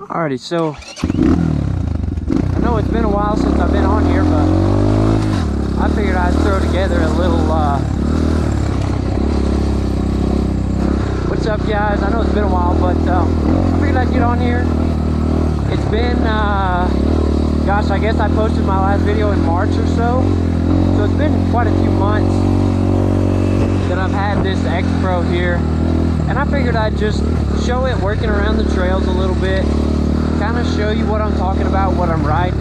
Alrighty, so I know it's been a while since I've been on here, but I figured I'd throw together a little what's up, guys? I know it's been a while, but I figured I'd get on here. It's been gosh, I guess I posted my last video in March or so it's been quite a few months that I've had this X Pro here, and I figured I'd just show it working around the trails a little bit, kind of show you what I'm talking about, what I'm riding.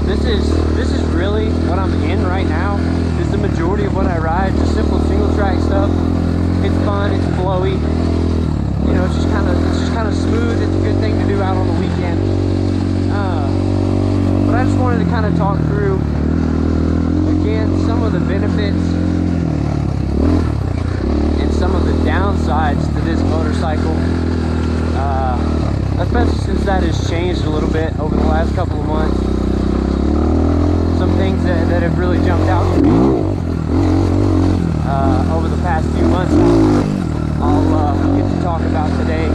This is really what I'm in right now. This is the majority of what I ride, just simple single track stuff. It's fun, it's flowy, you know, it's just kind of smooth. It's a good thing to do out on the weekend. But I just wanted to kind of talk through again some of the benefits and some of the downsides to this motorcycle, especially since that has changed a little bit over the last couple of months. Some things that have really jumped out to me over the past few months I'll get to talk about today.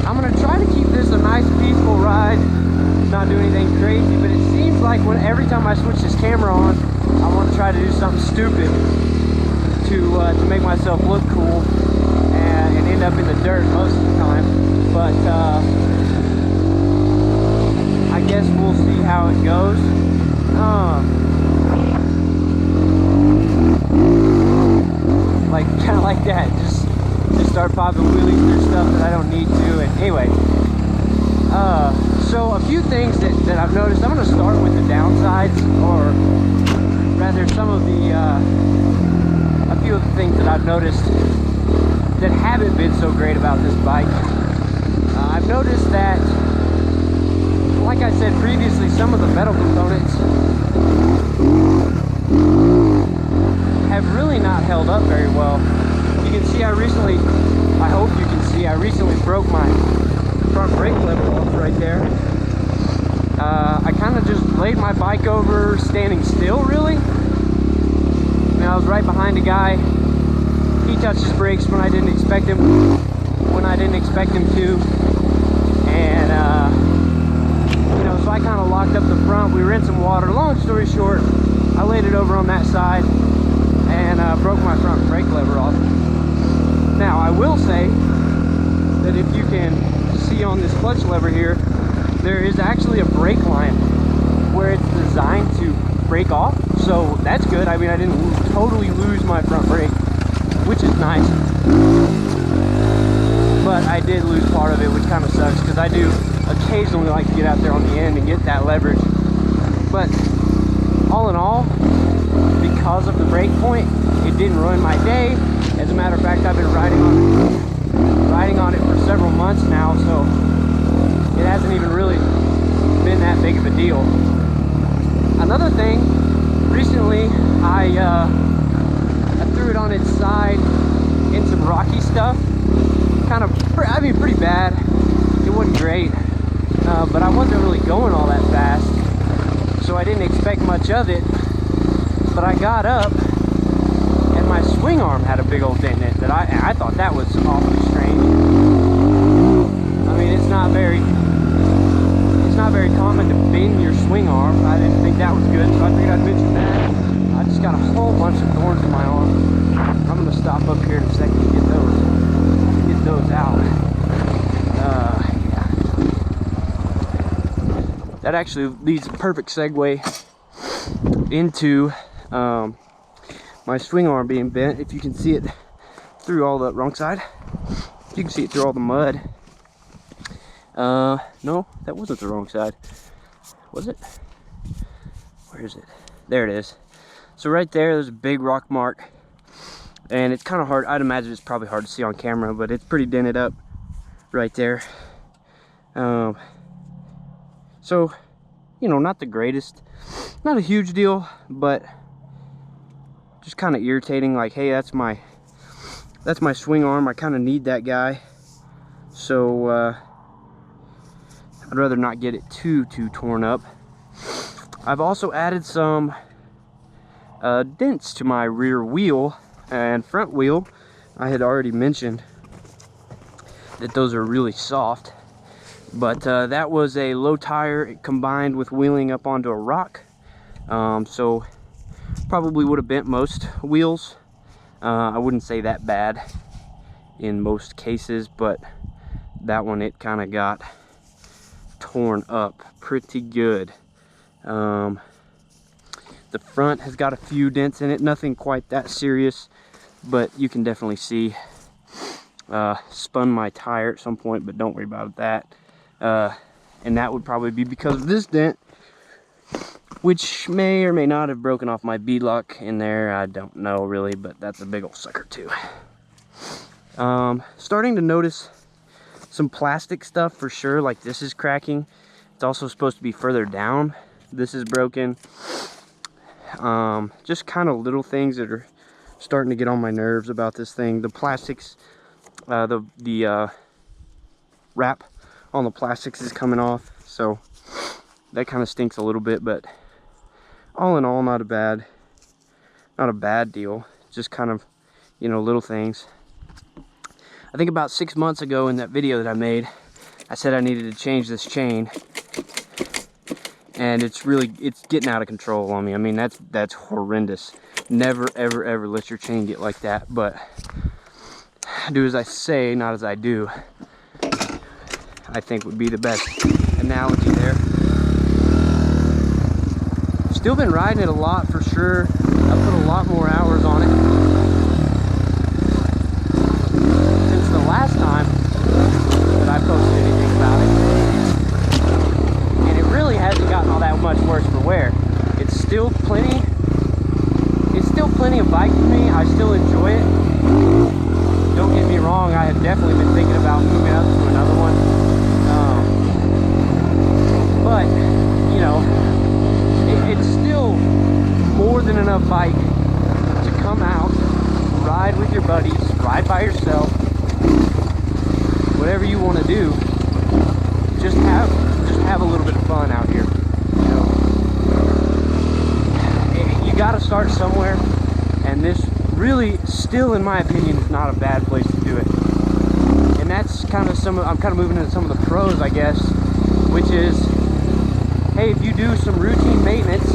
I'm going to try to keep this a nice peaceful ride, not do anything crazy, but it seems like every time I switch this camera on, I want to try to do something stupid to make myself look cool and end up in the dirt most of the time. But I guess we'll see how it goes. Like kind of like that, just start popping wheelies through stuff that I don't need to. And anyway, so a few things that I've noticed. I'm going to start with the downsides, or rather some of the a few of the things that I've noticed that haven't been so great about this bike. I've noticed that, like I said previously, some of the metal components have really not held up very well. You can see I hope you can see, I recently broke my front brake lever off right there. I kind of just laid my bike over standing still, really. And I was right behind a guy. He touched his brakes when I didn't expect him to. And you know, so I kind of locked up the front. We were in some water. Long story short, I laid it over on that side and broke my front brake lever off. Now I will say that if you can see on this clutch lever here, there is actually a brake line where it's designed to break off, so that's good. I mean, I didn't totally lose my front brake, which is nice, but I did lose part of it, which kind of sucks, because I do occasionally like to get out there on the end and get that leverage. But all in all, because of the brake point, it didn't ruin my day. As a matter of fact, I've been riding on it for several months now, so it hasn't even really been that big of a deal. Another thing, recently I threw it on its side in some rocky stuff. I mean, pretty bad. It wasn't great, but I wasn't really going all that fast, so I didn't expect much of it. But I got up, and my swing arm had a big old dent in it that I thought that was awfully strange. I mean, it's not very common to bend your swing arm. I didn't think that was good, so I figured I'd mention that. I just got a whole bunch of thorns in my arm. I'm gonna stop up here in a second to get those out. Yeah. That actually leads a perfect segue into my swing arm being bent. If you can see it through all the wrong side, you can see it through all the mud. No, that wasn't the wrong side, was it? Where is it? There it is. So right there's a big rock mark, and it's kind of hard. I'd imagine it's probably hard to see on camera, but it's pretty dented up right there. So, you know, not the greatest, not a huge deal, but just kind of irritating. Like, hey, that's my swing arm. I kind of need that guy, so I'd rather not get it too torn up. I've also added some dents to my rear wheel and front wheel. I had already mentioned that those are really soft, But that was a low tire combined with wheeling up onto a rock. So probably would have bent most wheels. I wouldn't say that bad in most cases, but that one, it kind of got torn up pretty good. The front has got a few dents in it, nothing quite that serious, but you can definitely see spun my tire at some point, but don't worry about that. And that would probably be because of this dent, which may or may not have broken off my beadlock in there. I don't know really, but that's a big old sucker too. Starting to notice some plastic stuff for sure, like this is cracking. It's also supposed to be further down. This is broken. Just kind of little things that are starting to get on my nerves about this thing. The plastics, the wrap on the plastics is coming off, so that kind of stinks a little bit, but all in all, not a bad deal. Just kind of, you know, little things. I think about 6 months ago in that video that I made, I said I needed to change this chain, and it's getting out of control on me. I mean, that's horrendous. Never ever let your chain get like that, but do as I say, not as I do, I think would be the best analogy there. Still been riding it a lot for sure. I put a lot more hours on it since the last time that I posted anything about it. And it really hasn't gotten all that much worse for wear. It's still plenty of bike for me. I still enjoy it. Don't get me wrong, I have definitely been thinking about moving up to another one. But, you know, it's still more than enough bike to come out, ride with your buddies, ride by yourself, whatever you want to do. Just have a little bit of fun out here. You know, you got to start somewhere, and this really, still in my opinion, is not a bad place to do it. And that's kind of I'm kind of moving into some of the pros, I guess, which is, hey, if you do some routine maintenance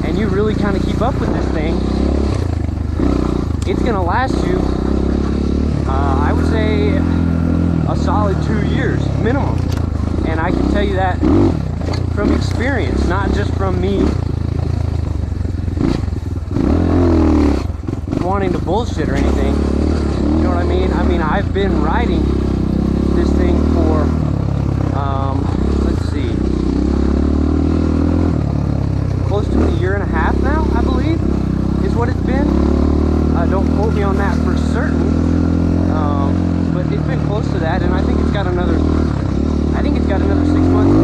and you really kind of keep up with this thing, it's going to last you, I would say, a solid 2 years minimum. And I can tell you that from experience, not just from me wanting to bullshit or anything. You know what I mean? I mean, I've been riding this thing for, let's see, close to 1.5 years now, I believe, is what it's been. Don't quote me on that for certain, but it's been close to that, and I think it's got another 6 months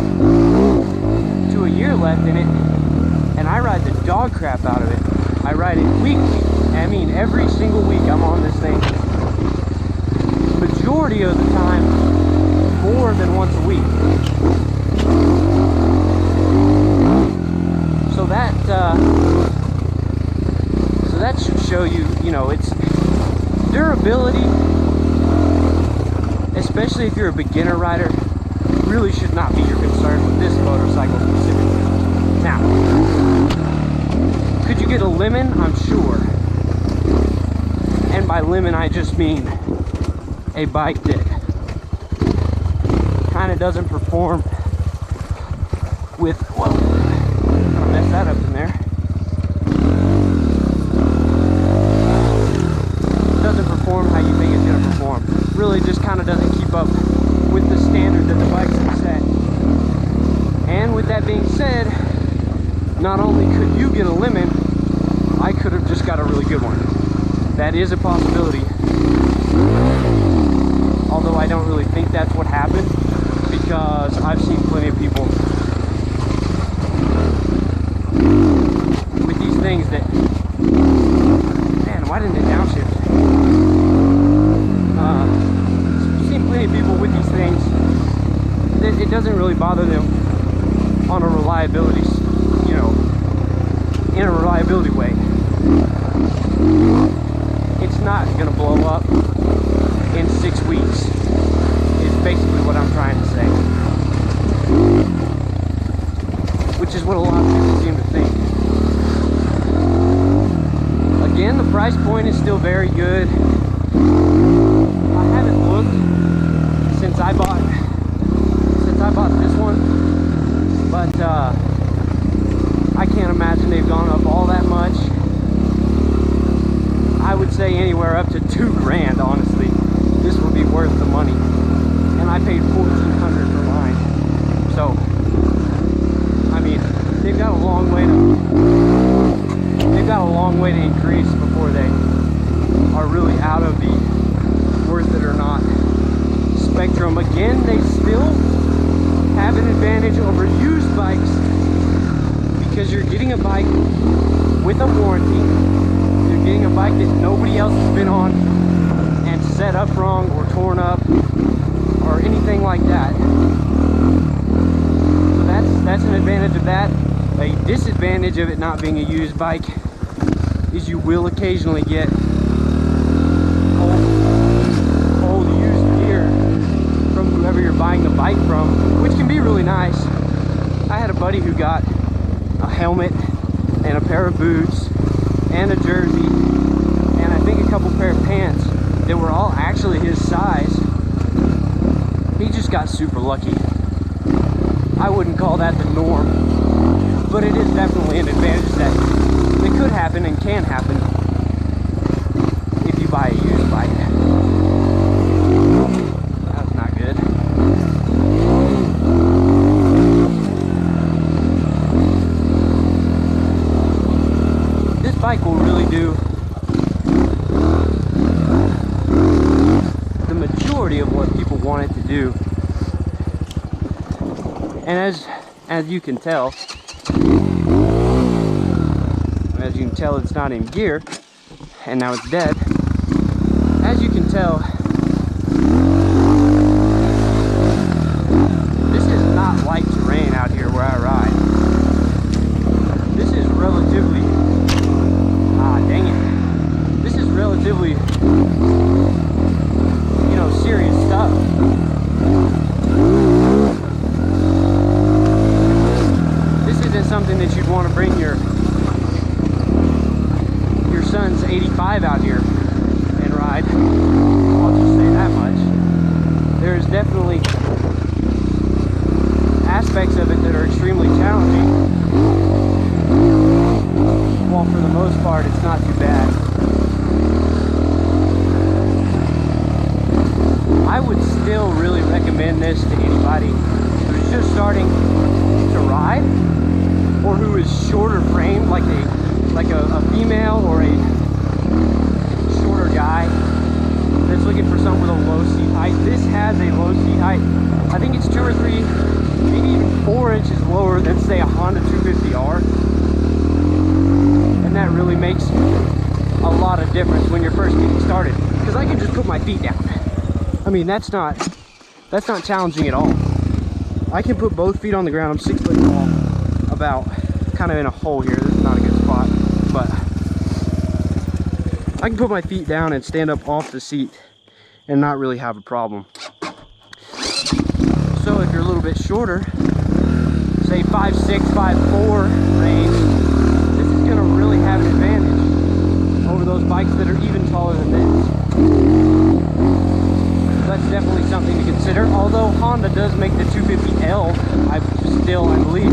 to 1 year left in it, and I ride the dog crap out of it. I ride it weekly. I mean, every single week I'm on this thing. Majority of the time, more than once a week. So that should show you, you know, it's durability, especially if you're a beginner rider, really should not be your concern with this motorcycle specifically. Now, could you get a lemon? I'm sure. And by lemon, I just mean a bike that kind of doesn't perform with, whoa, I'm gonna mess that up in there. Doesn't perform how you think it's gonna perform. Really just kind of doesn't keep up with the standard that the bikes have set. And with that being said, not only could you get a lemon, I could have just got a really good one. That is a possibility. Although I don't really think that's what happened, because I've seen plenty of people with these things that, man, why didn't it downshift? I've seen plenty of people with these things that it doesn't really bother them on a reliability, you know, in a reliability way. It's not gonna blow up in 6 weeks. It basically what I'm trying to say. Which is what a lot of people seem to think. Again, the price point is still very good. I haven't looked since I bought this one, but I can't imagine they've gone up all that much. I would say anywhere up to $2 grand, honestly. This would be worth the money. And I paid $1,400 for mine. So, I mean, they've got a long way to increase before they are really out of the worth it or not spectrum. Again, they still have an advantage over used bikes because you're getting a bike with a warranty. You're getting a bike that nobody else has been on and set up wrong or torn up or anything like that. So that's an advantage of that. A disadvantage of it not being a used bike is you will occasionally get old used gear from whoever you're buying the bike from, which can be really nice. I had a buddy who got a helmet and a pair of boots and a jersey and I think a couple pair of pants that were all actually his size. He just got super lucky. I wouldn't call that the norm, but it is definitely an advantage that it could happen and can happen if you buy a used bike. That's not good. This bike will really do the majority of what people want it to do. And as you can tell, it's not in gear, and now it's dead. As you can tell, this is not light terrain out here where I ride. This is relatively, this is relatively, you know, serious stuff. This isn't something that you'd want to bring your son's 85 out here and ride. I'll just say that much. There's definitely aspects of it that are extremely challenging, while for the most part it's not too bad. I would still really recommend this to anybody who's just starting to ride or who is shorter framed, like a female or a shorter guy that's looking for something with a low seat height. This has a low seat height. I think it's 2 or 3, maybe even 4 inches lower than, say, a Honda 250R. And that really makes a lot of difference when you're first getting started. Because I can just put my feet down. I mean, that's not challenging at all. I can put both feet on the ground. I'm 6 foot tall, about kind of in a hole here. This is not a good spot, but I can put my feet down and stand up off the seat and not really have a problem. So if you're a little bit shorter, say 5'6", 5'4" range, this is going to really have an advantage over those bikes that are even taller than this. That's definitely something to consider, although Honda does make the 250L, I believe.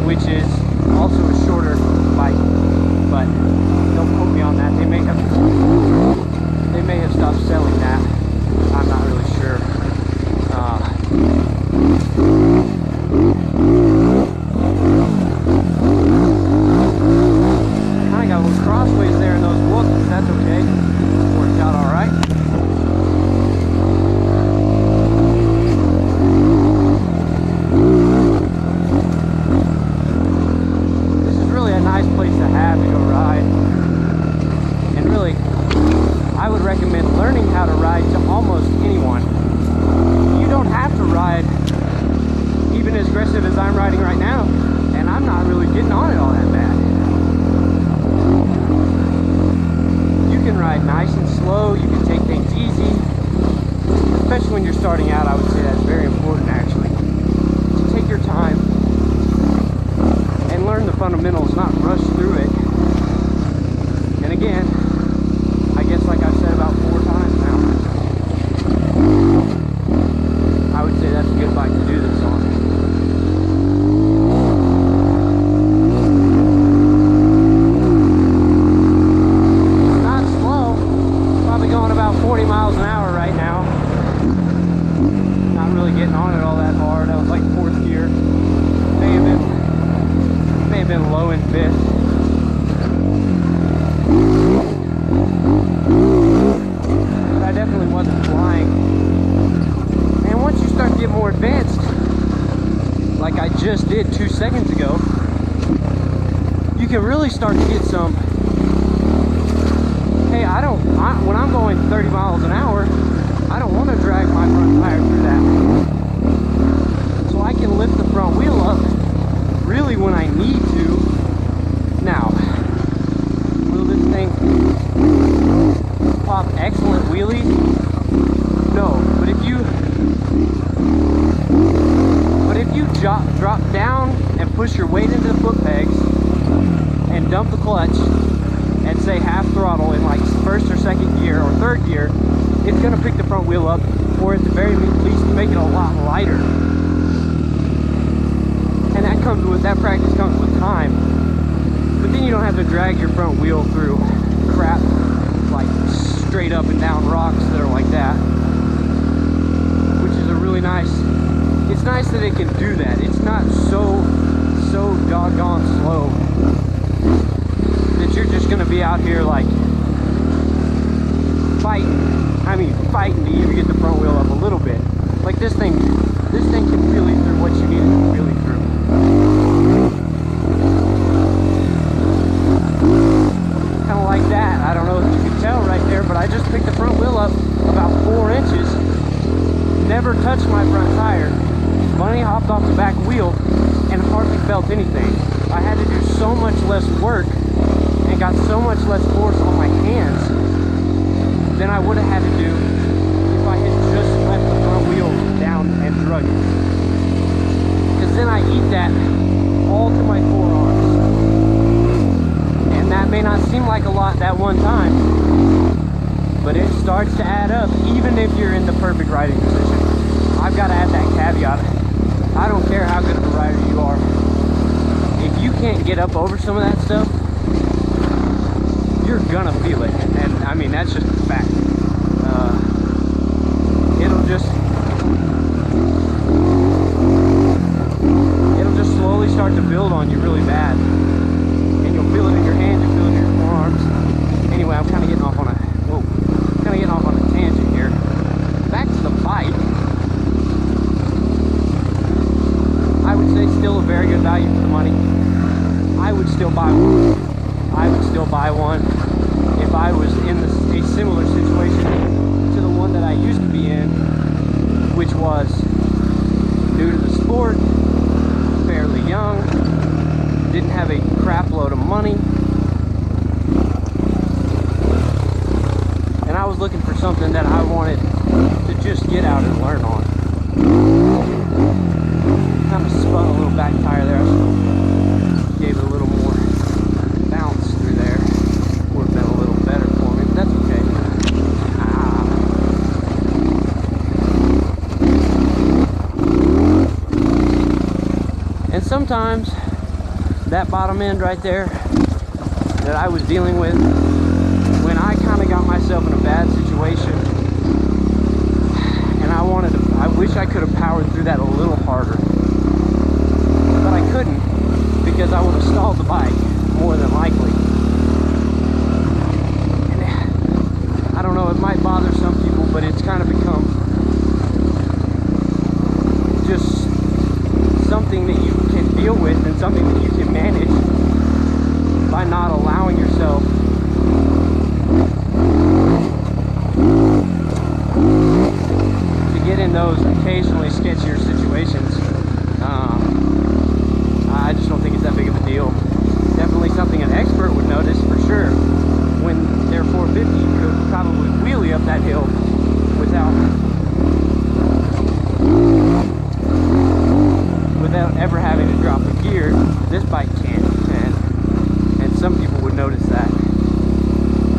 Which is also a shorter bike, but don't quote me on that. They may have stopped selling that. I'm not really sure. Kind of got a little crossways there in those whoops. That's okay. Worked out all right. really start to get some, hey, when I'm going 30 miles an hour, I don't want to drag my front tire through that. So I can lift the front wheel up really when I need to. Now, will this thing pop excellent wheelies? No, but if you drop down and push your weight into the foot pegs and dump the clutch and say half throttle in like first or second gear or third gear, it's going to pick the front wheel up, or at the very least make it a lot lighter. And that practice comes with time. But then you don't have to drag your front wheel through crap like straight up and down rocks that are like that, which is a really nice. It's nice that it can do that. It's not so doggone slow that you're just gonna be out here like fighting to even get the front wheel up a little bit. Like this thing can wheelie through what you need it to wheelie through. Kind of like that. I don't know if you can tell right there, but I just picked the front wheel up about 4 inches. Never touched my front tire. Bunny hopped off the back wheel and hardly felt anything. I had to do so much less work and got so much less force on my hands than I would have had to do if I had just left the front wheel down and drug it. Because then I eat that all to my forearms. And that may not seem like a lot that one time, but it starts to add up even if you're in the perfect riding position. I've got to add that caveat. I don't care how good of a rider you are. If you can't get up over some of that stuff, you're gonna feel it. And I mean, that's just a fact. It'll just slowly start to build on you really bad. And you'll feel it in your hands, you'll feel it in your forearms. Anyway, I'm kind of getting off on a tangent here. Back to the bike. I would say still a very good value for the money. I would still buy one. I would still buy one if I was in a similar situation to the one that I used to be in, which was new to the sport, fairly young, didn't have a crap load of money, and I was looking for something that I wanted to just get out and learn on. Kind of spun a little back tire there. I gave it a little more bounce through there. Would have been a little better for me, but that's okay. And sometimes that bottom end right there that I was dealing with, when I kind of got myself in a bad situation and I wish I could have powered through that a little harder. But I couldn't, because I would have stalled the bike more than likely. And I don't know, it might bother some people, but it's kind of become just something that you can deal with and something that you can manage by not allowing yourself to get in those occasionally sketchier situations. I just don't think it's that big of a deal. Definitely something an expert would notice for sure. When they're 450, you could probably wheelie up that hill without ever having to drop a gear. This bike can't, and some people would notice that,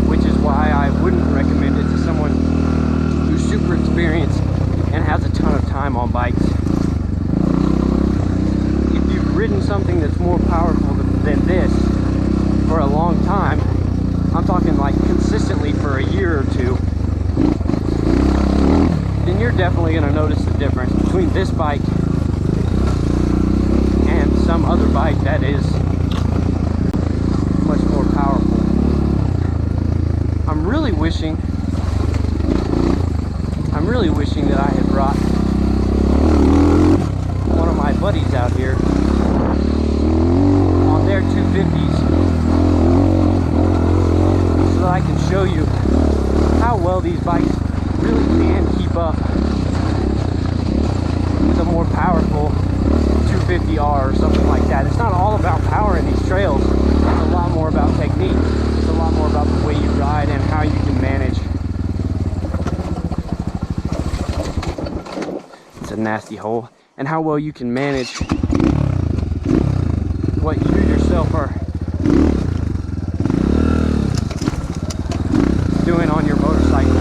which is why I wouldn't recommend it to someone who's super experienced and has a ton of time on bikes. Ridden something that's more powerful than this for a long time, I'm talking like consistently for a year or two, then you're definitely going to notice the difference between this bike and some other bike that is much more powerful. I'm really wishing that I had brought one of my buddies out here on their 250s well these bikes really can keep up with a more powerful 250R or something like that. It's not all about power in these trails. It's a lot more about technique. It's a lot more about the way you ride and how you can manage. It's a nasty hole. And how well you can manage what you yourself are doing on your motorcycle.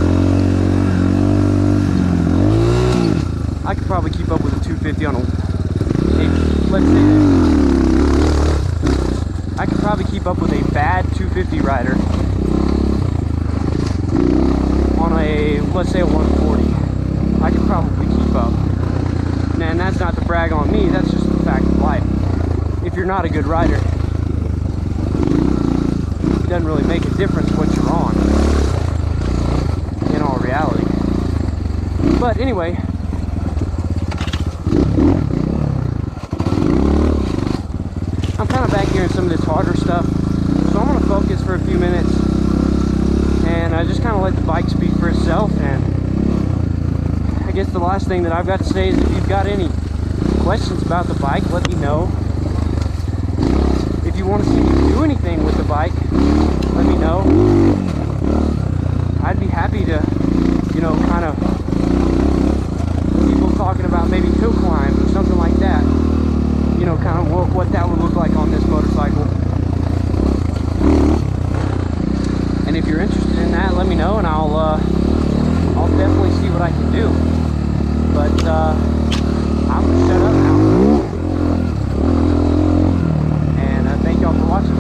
I could probably keep up with a 250 on let's say I could probably keep up with a bad 250 rider on a, let's say, a 140. I could probably keep up. And that's not to brag on me, that's just the fact of life. If you're not a good rider, it doesn't really make a difference what you're on, in all reality. But anyway, I'm kind of back here in some of this harder stuff, so I'm going to focus for a few minutes, and I just kind of let the bike speak for itself. And I guess the last thing that I've got to say is, if you've got any questions about the bike, let me know. If you want to see me do anything with the bike, let me know. I'd be happy to, you know, kind of, people talking about maybe hill climbs or something like that. You know, kind of what that would look like on this motorcycle. And if you're interested in that, let me know, and I'll definitely see what I can do. But I'm gonna shut up now, and thank y'all for watching.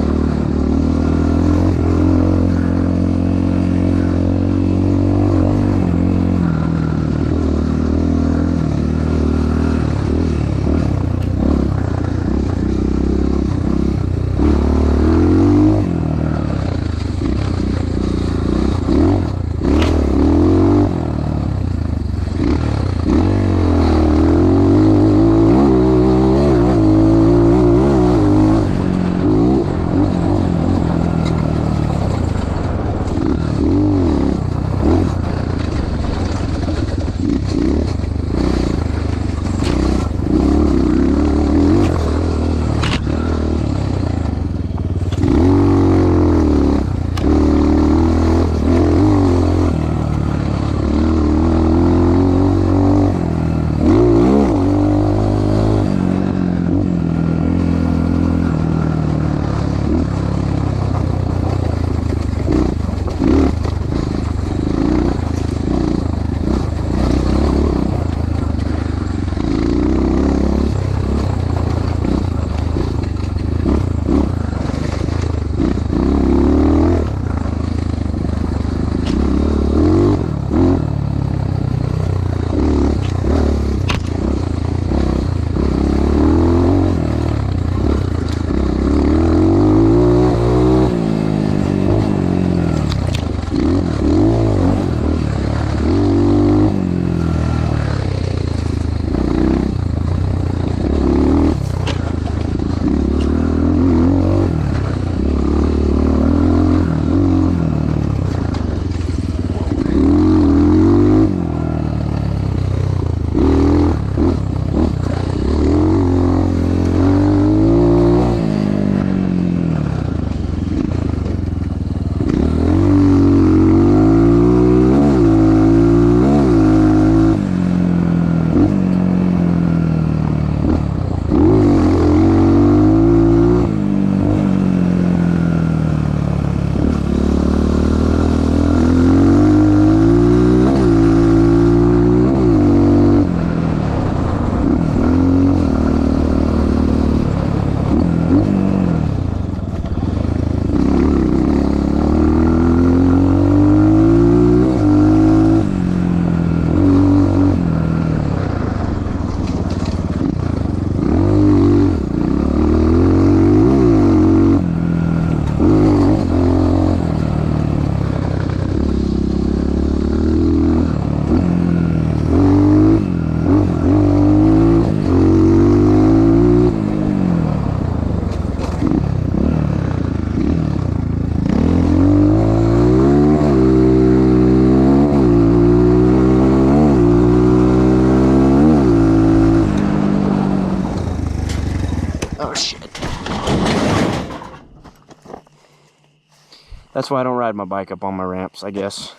That's why I don't ride my bike up on my ramps, I guess.